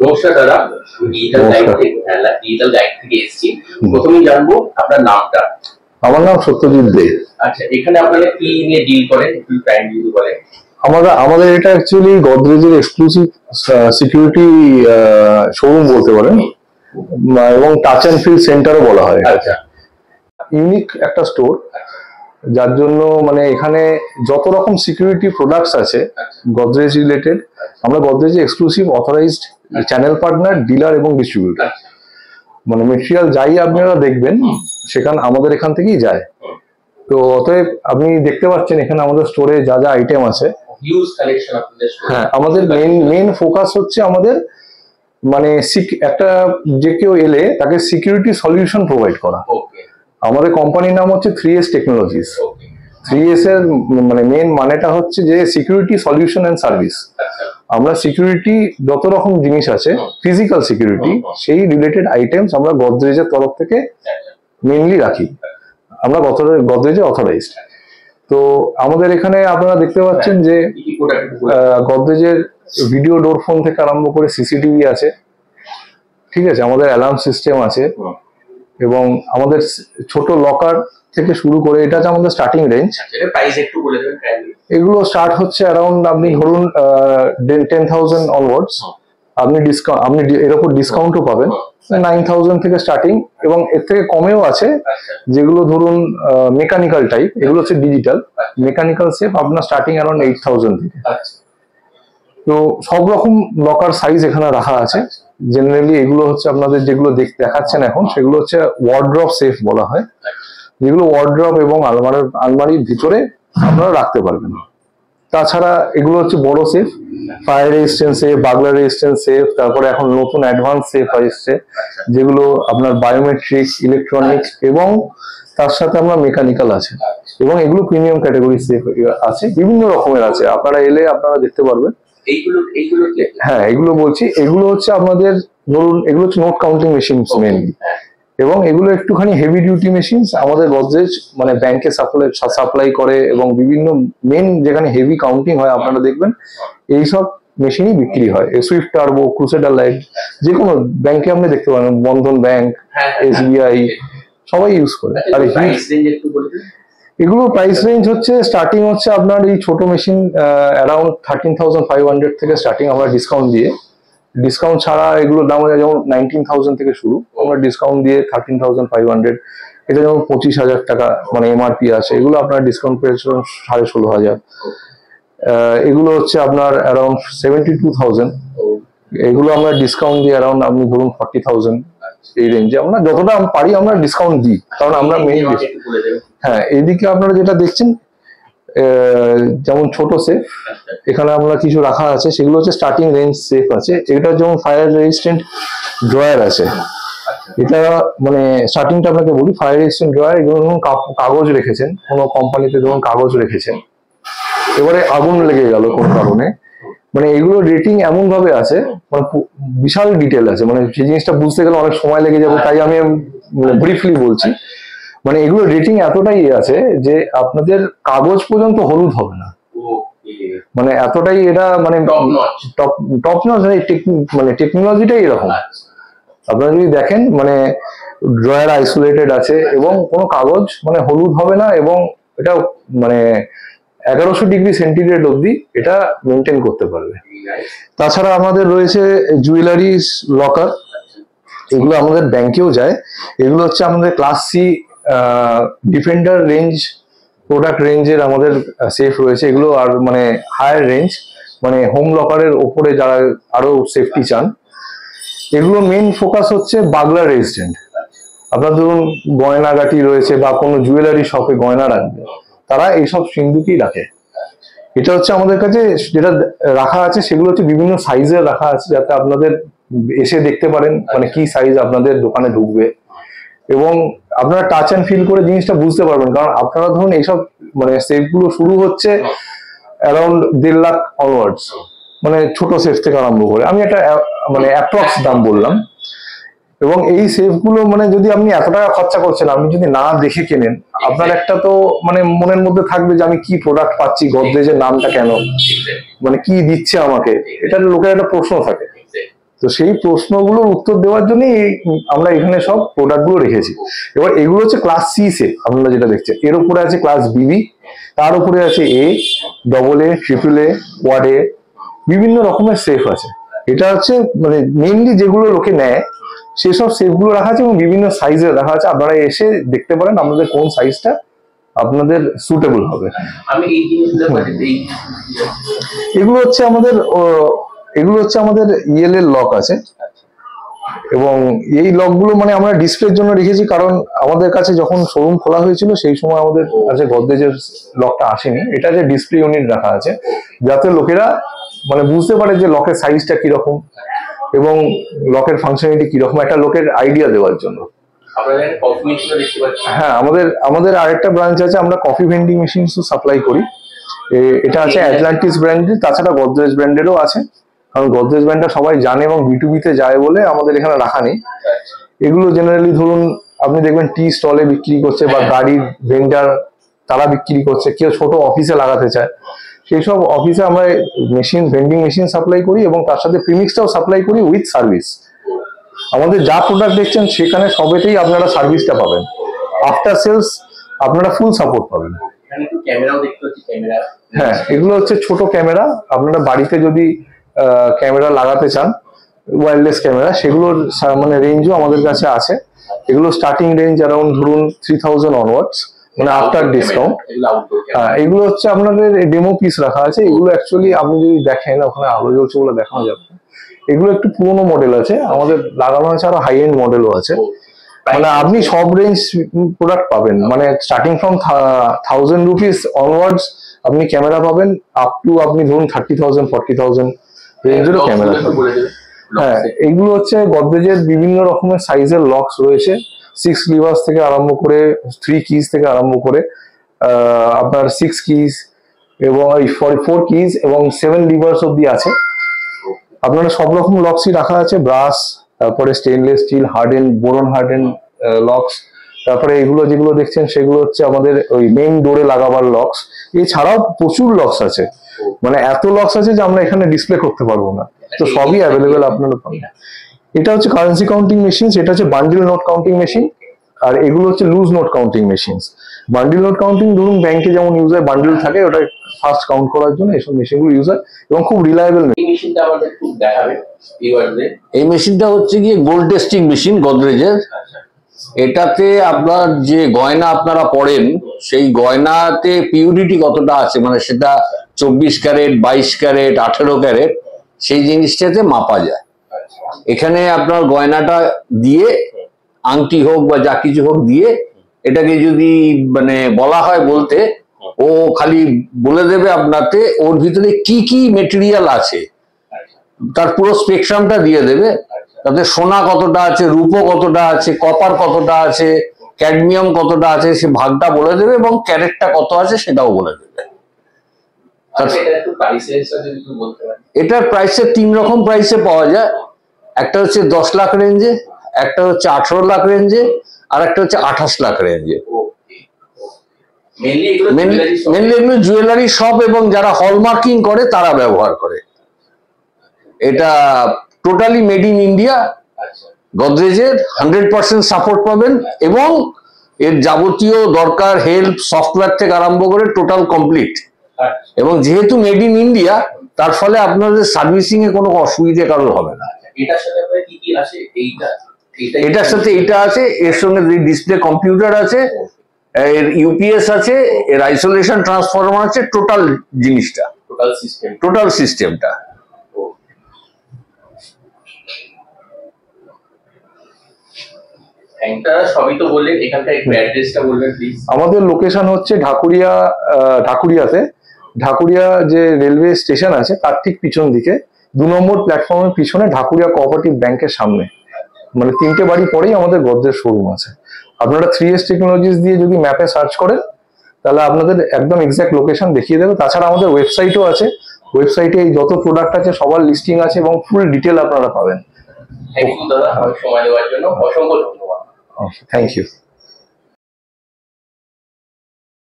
নমস্কার দাদা, digital guide থেকে এসেছি। প্রথমেই জানবো আপনার নামটা। আমার নাম সত্যজিৎ দে। আচ্ছা, এখানে আপনারা কি নিয়ে ডিল করেন একটু কাইন্ডলি যদি বলেন। আমাদের এটা অ্যাকচুয়ালি গডরেজের এক্সক্লুসিভ সিকিউরিটি শোরুম বলতে পারেন, এবং টাচ অ্যান্ড ফিল সেন্টারও বলা হয়। আচ্ছা, ইউনিক একটা স্টোর, যার জন্য মানে এখানে যত রকম সিকিউরিটি প্রোডাক্টস আছে গডরেজ রিলেটেড, আমরা গডরেজের exclusive authorised channel partner, dealer এবং ডিস্ট্রিবিউটর। মানে মেটেরিয়াল যাই আপনারা দেখবেন সেখানে আমাদের এখান থেকেই যায়। তো অতএব আপনি দেখতে পাচ্ছেন এখানে আমাদের স্টোরে যা যা আইটেম আছে, হ্যাঁ, আমাদের মেন ফোকাস হচ্ছে আমাদের মানে একটা যে কেউ এলে তাকে সিকিউরিটি সলিউশন প্রোভাইড করা। আমাদের কোম্পানির নাম হচ্ছে 3S টেকনোলজিস। 3S এর মানে মেন মানেটা হচ্ছে যে সিকিউরিটি সলিউশন এন্ড সার্ভিস। আমরা সিকিউরিটি যত রকম জিনিস আছে, ফিজিক্যাল সিকিউরিটি, সেই রিলেটেড আইটেমস আমরা গডরেজের তরফ থেকে মেইনলি রাখি। আমরা গডরেজে অথরাইজড। তো আমাদের এখানে আপনারা দেখতে পাচ্ছেন যে গডরেজের ভিডিও ডোর ফোন থেকে আরম্ভ করে সিসিটিভি আছে, ঠিক আছে, আমাদের অ্যালার্ম সিস্টেম আছে, এবং আমাদের ছোট লকার থেকে শুরু করে এটা হচ্ছে আমাদের স্টার্টিং রেঞ্জ। এগুলো স্টার্ট হচ্ছে অ্যারাউন্ড, আপনি ধরুন 10,000 অনওয়ার্ডস। আপনি এর উপর ডিসকাউন্টও পাবেন। 9,000 থেকে স্টার্টিং, এবং এর থেকে কমেও আছে যেগুলো ধরুন মেকানিক্যাল টাইপ। এগুলো হচ্ছে ডিজিটাল মেকানিক্যাল সেফ, আপনার স্টার্টিং অ্যারাউন্ড 8,000 থেকে। তো সব রকম লকার সাইজ এখানে রাখা আছে। জেনারেলি এগুলো হচ্ছে আপনাদের যেগুলো দেখাচ্ছেন এখন, সেগুলো হচ্ছে ওয়ার্ড্রপ সেফ বলা হয়, যেগুলো ওয়ার্ড্রপ এবং আলমারির ভিতরে আপনারা রাখতে পারবেন। তাছাড়া এগুলো হচ্ছে বড় safe, fire resistance safe, burglar resistance safe, তারপরে এখন নতুন অ্যাডভান্স সেফ এসছে যেগুলো আপনার বায়োমেট্রিক, ইলেকট্রনিক্স, এবং তার সাথে আমরা মেকানিক্যাল আছে, এবং এগুলো প্রিমিয়াম ক্যাটাগরি সেফ আছে, বিভিন্ন রকমের আছে। আপনারা এলে আপনারা দেখতে পারবেন। হ্যাঁ, এগুলো বলছি, এগুলো হচ্ছে আপনাদের ধরুন এগুলো হচ্ছে নোট কাউন্টিং মেশিন মেনলি, এবং এগুলো একটুখানি হেভি ডিউটি মেশিন। আমাদের গডরেজ মানে ব্যাংকে সাপ্লাই করে, এবং বিভিন্ন মেন যেখানে হেভি কাউন্টিং হয় আপনারা দেখবেন এইসব মেশিনই বিক্রি হয়। সুইফট টার্বো, ক্রুসেডার লাইট, যে কোনো ব্যাংকে আপনি দেখতে পারেন, বন্ধন ব্যাংক, SBI, সবাই ইউজ করে। আর এগুলো প্রাইস রেঞ্জ হচ্ছে স্টার্টিং হচ্ছে আপনার এই ছোট মেশিন অ্যারাউন্ড 13,500 থেকে স্টার্টিং, আমরা ডিসকাউন্ট দিয়ে, ডিসকাউন্ট ছাড়া এগুলোর দাম হচ্ছে যেমন 19,000 থেকে শুরু, আমরা ডিসকাউন্ট দিয়ে 13,500। এটা যেমন 25,000 টাকা মানে MRP আছে, এগুলো আপনার ডিসকাউন্ট পেয়েছে 16,500। এগুলো হচ্ছে আপনার অ্যারাউন্ড 72,000, এগুলো আমরা ডিসকাউন্ট দিয়ে অ্যারাউন্ড আপনি ধরুন 40,000। এই রেঞ্জে আমরা যতটা পারি আমরা ডিসকাউন্ট দিই, কারণ আমরা মেইন। হ্যাঁ, এইদিকে আপনারা যেটা দেখছেন যেমন ছোট সেফ, এখানে আমরা কিছু রাখা আছে, সেগুলো হচ্ছে স্টার্টিং রেঞ্জ সেফ আছে। এটা যেমন ফায়ার রেজিস্ট্যান্ট ড্রয়ার আছে, এটা মানে স্টার্টিংটা আপনাকে বলি, ফায়ার রেজিস্ট্যান্ট ড্রয়ার। এগুলো ধরুন কাগজ রেখেছেন, কোনো কোম্পানিতে ধরুন কাগজ রেখেছেন, এবারে আগুন লেগে গেল কোনো কারণে, মানে এগুলো রেটিং এমন ভাবে আছে, মানে বিশাল ডিটেল আছে, মানে সেই জিনিসটা বুঝতে গেলে অনেক সময় লেগে যাবে, তাই আমি ব্রিফলি বলছি। মানে এগুলো রেটিং এতটাই আছে যে আপনাদের কাগজ পর্যন্ত হলুদ হবে না, মানে এতটাই এটা মানে টপ নচ, মানে টেকনোলজিটাই এরকম। আপনারা যদি দেখেন মানে ড্রয়ার আইসোলেটেড আছে, এবং কোনো কাগজ মানে হলুদ হবে না, এবং এটা মানে 1100 ডিগ্রি সেন্টিগ্রেড অব্দি এটা মেনটেন করতে পারবে। তাছাড়া আমাদের রয়েছে জুয়েলারি লকার, এগুলো আমাদের ব্যাংকেও যায়। এগুলো হচ্ছে আমাদের class C defender range product রেঞ্জের আমাদের সেফ রয়েছে। এগুলো আর মানে হায়ার রেঞ্জ, মানে হোম লকারের ওপরে যারা আরো সেফটি চান। এগুলো মেন ফোকাস হচ্ছে বার্গলার রেজিস্ট্যান্ট। আপনার ধরুন গয়নাগাটি রয়েছে বা কোনো জুয়েলারি শপে গয়না রাখবে, তারা এইসব সিন্ধুকই রাখে। এটা হচ্ছে আমাদের কাছে যেটা রাখা আছে, সেগুলো হচ্ছে বিভিন্ন সাইজের রাখা আছে, যাতে আপনাদের এসে দেখতে পারেন মানে কি সাইজ আপনাদের দোকানে ঢুকবে, এবং আপনারা টাচ অ্যান্ড ফিল করে জিনিসটা বুঝতে পারবেন। কারণ আপনারা ধরুন এইসব মানে সেফ গুলো শুরু হচ্ছে অ্যারাউন্ড 1.5 লাখ অনওয়ার্ডস, মানে ছোট সেফ থেকে আরম্ভ করে, আমি একটা মানে অ্যাপ্রক্স দাম বললাম। এবং এই সেফ গুলো মানে যদি আপনি এত টাকা খরচা করছেন, আপনি যদি না দেখে কেনেন, আপনার একটা তো মানে মনের মধ্যে থাকবে যে আমি কি প্রোডাক্ট পাচ্ছি, গডরেজের নামটা কেন, মানে কি দিচ্ছে আমাকে, এটা লোকের একটা প্রশ্ন থাকে। তো সেই প্রশ্নগুলোর উত্তর দেওয়ার জন্য আমরা এখানে সব প্রোডাক্টগুলো রেখেছি। এবার এগুলো হচ্ছে ক্লাস সি সেফ, আপনারা যেটা দেখছেন। এর উপরে আছে ক্লাস বিবি, তার উপরে আছে A, double A, triple A, quad A, বিভিন্ন রকমের সেফ আছে। এটা হচ্ছে মানে মেইনলি যেগুলো লোকে নেয় সেসব সেফগুলো রাখা আছে এবং বিভিন্ন সাইজের রাখা আছে। আপনারা এসে দেখতে পারেন আপনাদের কোন সাইজটা আপনাদের সুটেবল হবে। আমি এই জিনিসগুলো এগুলো হচ্ছে আমাদের ইএল এর লক আছে, এবং এই লকগুলো মানে আমরা ডিসপ্লের জন্য রেখেছি, কারণ আমাদের কাছে যখন শোরুম খোলা হয়েছিল সেই সময় আমাদের কাছে গদরেজের লকটা আসেনি। এটা যে ডিসপ্লে ইউনিট রাখা আছে যাতে লোকেরা মানে বুঝতে পারে যে লকের সাইজটা কিরকম এবং লকের ফাংশনালিটি কিরকম, একটা লোকের আইডিয়া দেওয়ার জন্য। হ্যাঁ, আমাদের আরেকটা ব্রাঞ্চ আছে, আমরা কফি ভেন্ডিং মেশিনসও সাপ্লাই করি। এটা আছে অ্যাটলান্টিস ব্র্যান্ডের, তাছাড়া গদরেজ ব্র্যান্ডেরও আছে, কারণ গদরেজ ব্র্যান্ডটা সবাই জানে এবং বিটুবিতে যায় বলে আমাদের এখানে রাখা নেই। এগুলো জেনারেলি ধরুন আপনি দেখবেন টি স্টলে বিক্রি করছে বা গাড়ির ভেন্ডার তারা বিক্রি করছে, কেউ ছোট অফিসে লাগাতে চায়, সেই সব অফিসে আমরা মেশিন ভেন্ডিং মেশিন সাপ্লাই করি এবং তার সাথে প্রিমিক্সটাও সাপ্লাই করি উইথ সার্ভিস। আমাদের যা প্রোডাক্ট দেখছেন সেখানে সবেতেই আপনারা সার্ভিসটা পাবেন, আফটার সেলস আপনারা ফুল সাপোর্ট পাবেন। হ্যাঁ, এগুলো হচ্ছে ছোট ক্যামেরা, আপনারা বাড়িতে যদি ক্যামেরা লাগাতে চান ওয়্যারলেস ক্যামেরা, সেগুলোর মানে রেঞ্জও আমাদের কাছে আছে। এগুলো স্টার্টিং রেঞ্জ অ্যারাউন্ড ধরুন 3000 অনওয়ার্ডস, মানে আফটার ডিসকাউন্ট। এগুলো হচ্ছে আপনাদের ডেমো পিস রাখা আছে। এগুলো অ্যাকচুয়ালি আপনি যদি দেখেন ওখানে আলো জ্বলছে বলে দেখানো যাবে, এগুলো একটু পুরোনো মডেল আছে, আমাদের লাগানো আছে আরো হাই এন্ড মডেলও আছে। মানে আপনি সব রেঞ্জ প্রোডাক্ট পাবেন, মানে স্টার্টিং ফ্রম 1000 রুপিস অনওয়ার্ডস আপনি ক্যামেরা পাবেন, আপ টু আপনি ধরুন 30,000 40,000 রেঞ্জেরও ক্যামেরা পাবেন। হ্যাঁ, এগুলো হচ্ছে গদরেজের বিভিন্ন রকমের সাইজের লকস রয়েছে, 6 লিভার্স থেকে আরম্ভ করে 3 কিজ থেকে আরম্ভ করে আপনার 6 কিজ এবং 4 কিজ এবং 7 লিভার্স অব্দি আছে। আপনারা সব রকম লকসই রাখা আছে, ব্রাশ, তারপরে stainless steel, harden, boron harden locks. তারপরে এগুলো যেগুলো দেখছেন সেগুলো হচ্ছে আমাদের ওই মেইন ডোরে লাগাবার লকস। এছাড়াও প্রচুর লকস আছে, মানে এত লকস আছে যে আমরা এখানে ডিসপ্লে করতে পারবো না, তো সবই অ্যাভেলেবেল আপনারা পাবেন। এটা হচ্ছে কারেন্সি কাউন্টিং মেশিন, এটা হচ্ছে বান্ডিল নোট কাউন্টিং মেশিন, আর এগুলো হচ্ছে loose note counting machine. Bundle note counting ধরুন ব্যাংকে যেমন ইউজ হয়, বান্ডিল থাকে ওটা ফার্স্ট কাউন্ট করার জন্য এইসব মেশিনগুলো ইউজ হয় এবং খুব রিলায়েবল। এই মেশিনটা হচ্ছে গিয়ে গোল্ড টেস্টিং মেশিন গদরেজের। এটাতে আপনার যে গয়না আপনারা পড়েন সেই গয়নাতে পিউরিটি কতটা আছে, মানে সেটা 24 ক্যারেট, 22 ক্যারেট, 18 ক্যারেট, সেই জিনিসটাতে মাপা যায়। এখানে আপনার গয়নাটা দিয়ে, আংটি হোক বা যা কিছু হোক দিয়ে, এটাকে যদি মানে বলা হয় বলতে, ও খালি বলে দেবে আপনাকে ওর ভিতরে কি কি মেটেরিয়াল আছে, তার পুরো স্পেকট্রামটা দিয়ে দেবে। তাতে সোনা কতটা আছে, রূপো কতটা আছে, কপার কতটা আছে, ক্যাডমিয়াম কতটা আছে, সে ভাগটা বলে দেবে এবং ক্যারেটটা কত আছে সেটাও বলে দেবে। এটার প্রাইসে 3 রকম প্রাইসে পাওয়া যায়। একটা হচ্ছে 10 লাখ রেঞ্জে, একটা হচ্ছে 18 লাখ রেঞ্জে, আর একটা হচ্ছে 28 লাখ রেঞ্জে। মেনলি এগুলো জুয়েলারি শপ এবং যারা হলমার্কিং করে তারা ব্যবহার করে। এটা টোটালি মেড ইন ইন্ডিয়া, গদরেজের 100% সাপোর্ট পাবেন এবং এর যাবতীয় দরকার হেল্প সফটওয়্যার থেকে আরম্ভ করে টোটাল কমপ্লিট। এবং যেহেতু মেড ইন ইন্ডিয়া তার ফলে আপনাদের সার্ভিসিং এ কোনো অসুবিধা কারোর হবে না। এটার সাথে এইটা আছে, এর সঙ্গে ডিসপ্লে কম্পিউটার আছে, এর ইউপিএস আছে, এর আইসোলেশন ট্রান্সফরমার আছে, টোটাল জিনিসটা, টোটাল সিস্টেমটা। আমাদের লোকেশন হচ্ছে ঢাকুরিয়াতে, ঢাকুরিয়া যে রেলওয়ে স্টেশন আছে তার ঠিক পিছন দিকে 2 নম্বর প্ল্যাটফর্মের পিছনে, ঢাকুরিয়া কোঅপারেটিভ ব্যাংকের সামনে, মানে 3টে বাড়ি পরেই আমাদের গদরেজ শোরুম আছে। আপনারা 3S টেকনোলজিস দিয়ে যদি ম্যাপে সার্চ করেন তাহলে আপনাদের একদম এক্সাক্ট লোকেশন দেখিয়ে দেবে। তাছাড়া আমাদের ওয়েবসাইটও আছে, ওয়েবসাইটে যত প্রোডাক্ট আছে সবার লিস্টিং আছে এবং ফুল ডিটেল আপনারা পাবেন। থ্যাংক ইউ দাদা, সময় দেওয়ার জন্য অসংখ্য ধন্যবাদ। Thank you.